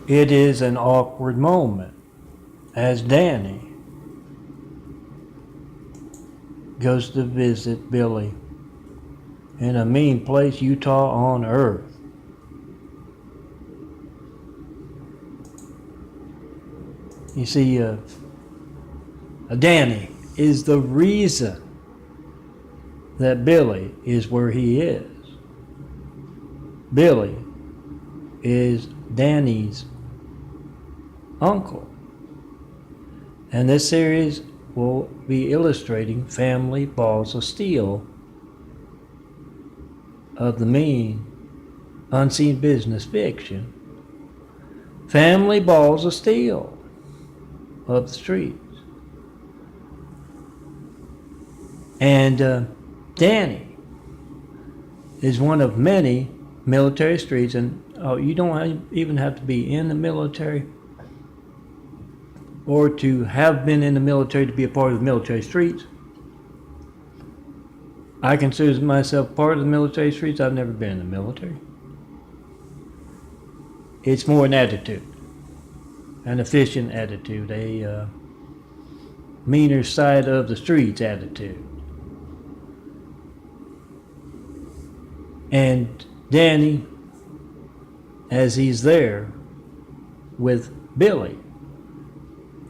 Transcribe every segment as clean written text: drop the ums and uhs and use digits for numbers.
It is an awkward moment as Danny goes to visit Billy in a mean place, Utah on earth. You see, Danny is the reason that Billy is where he is. Billy is Danny's uncle. And this series will be illustrating family balls of steel of the mean, unseen business fiction. Family balls of steel of the streets. And Danny is one of many military streets, and you don't even have to be in the military or to have been in the military to be a part of the military streets. I consider myself part of the military streets. I've never been in the military. It's more an attitude, an efficient attitude, a meaner side of the streets attitude. And Danny, as he's there with Billy,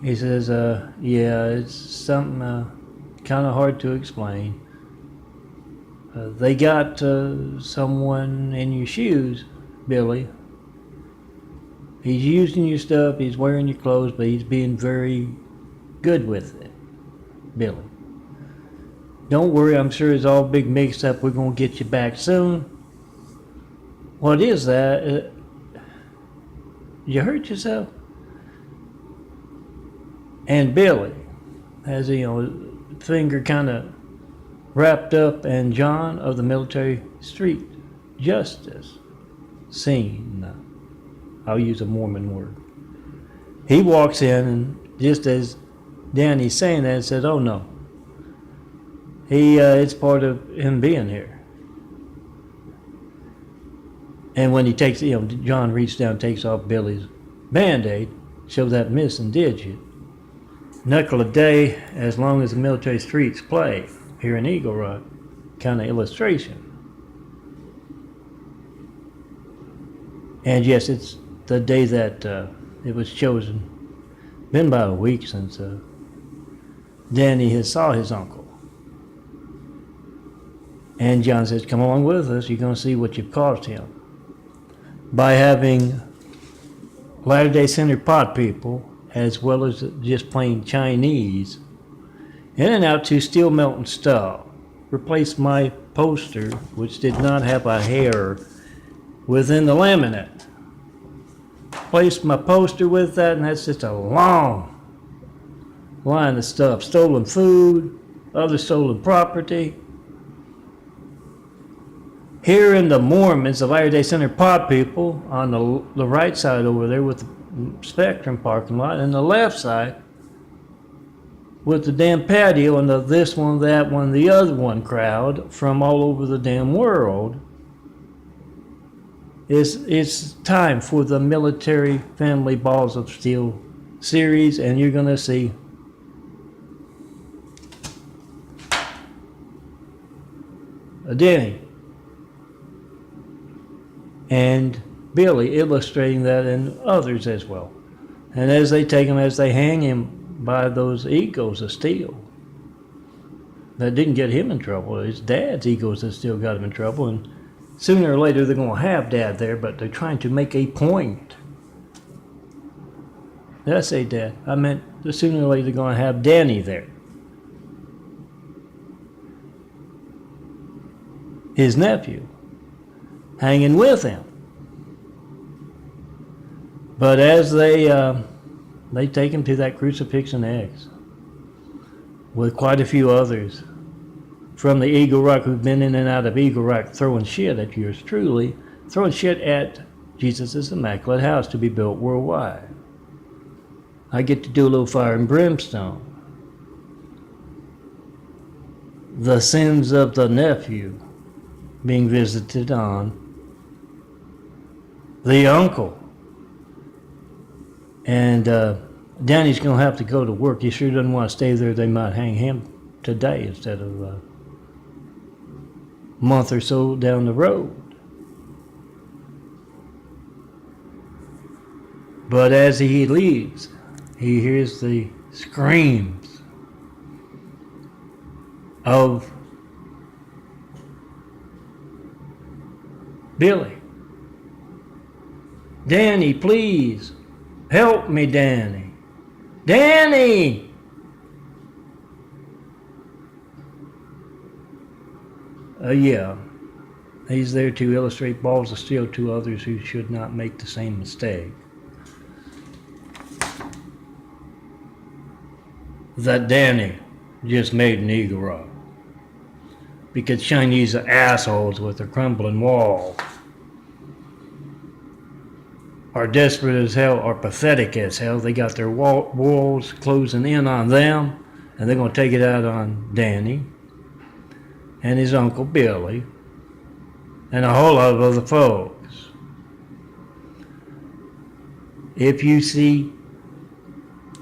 he says, yeah, it's something kind of hard to explain. They got someone in your shoes, Billy. He's using your stuff, he's wearing your clothes, but he's being very good with it, Billy. Don't worry, I'm sure it's all big mixed up. We're going to get you back soon. What is that? You hurt yourself? And Billy has, finger kind of wrapped up, and John of the military street justice scene. I'll use a Mormon word. He walks in, and just as Danny's saying that, says, "Oh no, it's part of him being here." And when he takes, John reaches down, takes off Billy's Band-Aid, shows that missing digit. Knuckle a day, as long as the military streets play. Here in Eagle Rock, kind of illustration. And yes, it's the day that it was chosen. Been about a week since Danny has saw his uncle. And John says, "Come along with us, you're going to see what you've caused him." By having Latter-day Saint pot people, as well as just plain Chinese, in and out to steel melting stuff. Replaced my poster, which did not have a hair within the laminate. Placed my poster with that, and that's just a long line of stuff. Stolen food, other stolen property. Here in the Mormons, the Latter-day Saint pot people, on the right side over there with the Spectrum parking lot, and the left side with the damn patio and the this one, that one, the other one crowd from all over the damn world. It's time for the Military Family Balls of Steel series, and you're going to see Danny and Billy illustrating that, and others as well. And as they take him, as they hang him by those egos of steel that didn't get him in trouble. His dad's egos that still got him in trouble, and sooner or later they're going to have Dad there, but they're trying to make a point. Did I say Dad? I meant sooner or later they're going to have Danny there. His nephew, hanging with him. But as they take him to that crucifixion X with quite a few others from the Eagle Rock who've been in and out of Eagle Rock throwing shit at yours truly, throwing shit at Jesus' Immaculate House to be built worldwide. I get to do a little fire and brimstone. The sins of the nephew being visited on the uncle And Danny's going to have to go to work. He sure doesn't want to stay there. They might hang him today instead of a month or so down the road. But as he leaves, he hears the screams of Billy. Danny, please, help me, Danny. Danny! Yeah, he's there to illustrate balls of steel to others who should not make the same mistake. That Danny just made an Eagle Rock. Because Chinese are assholes with their crumbling wall. Are desperate as hell, are pathetic as hell. They got their walls closing in on them, and they're going to take it out on Danny and his Uncle Billy and a whole lot of other folks. If you see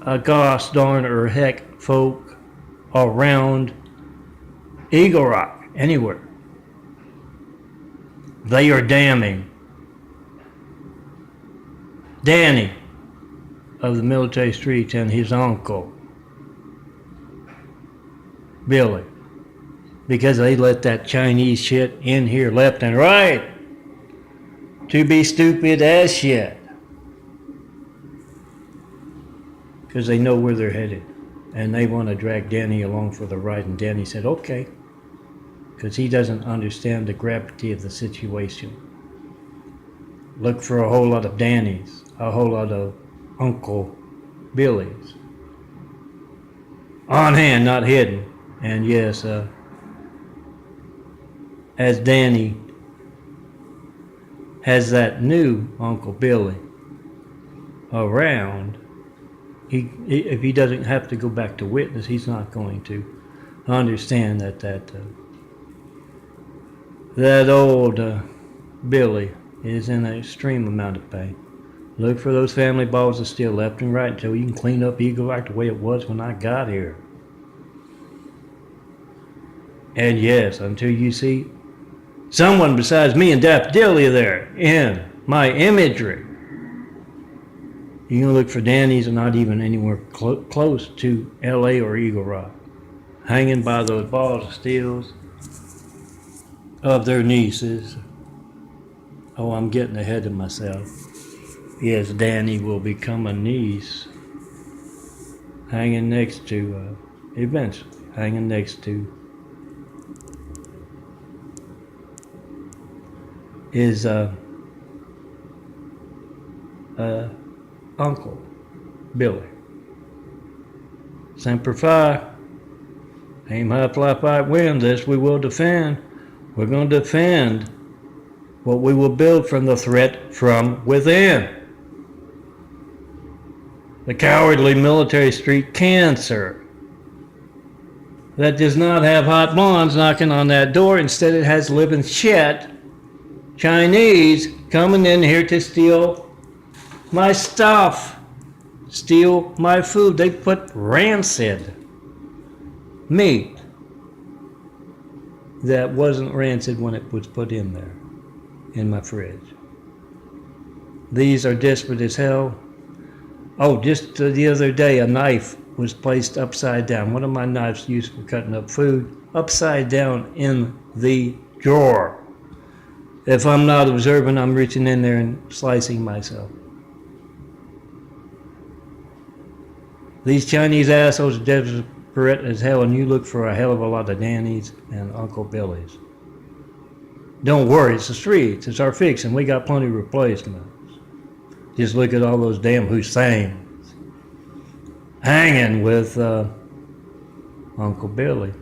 a gosh darn or heck folk around Eagle Rock, anywhere, they are damning Danny of the military streets and his uncle Billy, because they let that Chinese shit in here left and right to be stupid as shit, because they know where they're headed and they want to drag Danny along for the ride. And Danny said okay, because he doesn't understand the gravity of the situation. Look for a whole lot of Dannys, a whole lot of Uncle Billy's on hand, not hidden. And yes, as Danny has that new Uncle Billy around, if he doesn't have to go back to witness, he's not going to understand that old Billy is in an extreme amount of pain. Look for those family balls of steel left and right until you can clean up Eagle Rock the way it was when I got here. And yes, until you see someone besides me and Daft Dilly there in my imagery, you're going to look for Danny's and not even anywhere close to LA or Eagle Rock, hanging by those balls of steels of their nieces. Oh, I'm getting ahead of myself. Yes, Danny will become a niece, hanging next to, eventually, hanging next to his Uncle Billy. Semper Fi, aim high, fly high, win. This we will defend. We're going to defend what we will build from the threat from within. The cowardly military street cancer that does not have hot blondes knocking on that door. Instead, it has living shit Chinese coming in here to steal my stuff, steal my food. They put rancid meat that wasn't rancid when it was put in there, in my fridge. These are desperate as hell. Oh, just the other day, a knife was placed upside down. One of my knives used for cutting up food, upside down in the drawer. If I'm not observant, I'm reaching in there and slicing myself. These Chinese assholes are desperate as hell, and you look for a hell of a lot of Danny's and Uncle Billy's. Don't worry, it's the streets, it's our fix, and we got plenty of replacements. Just look at all those damn Husseins hanging with Uncle Billy.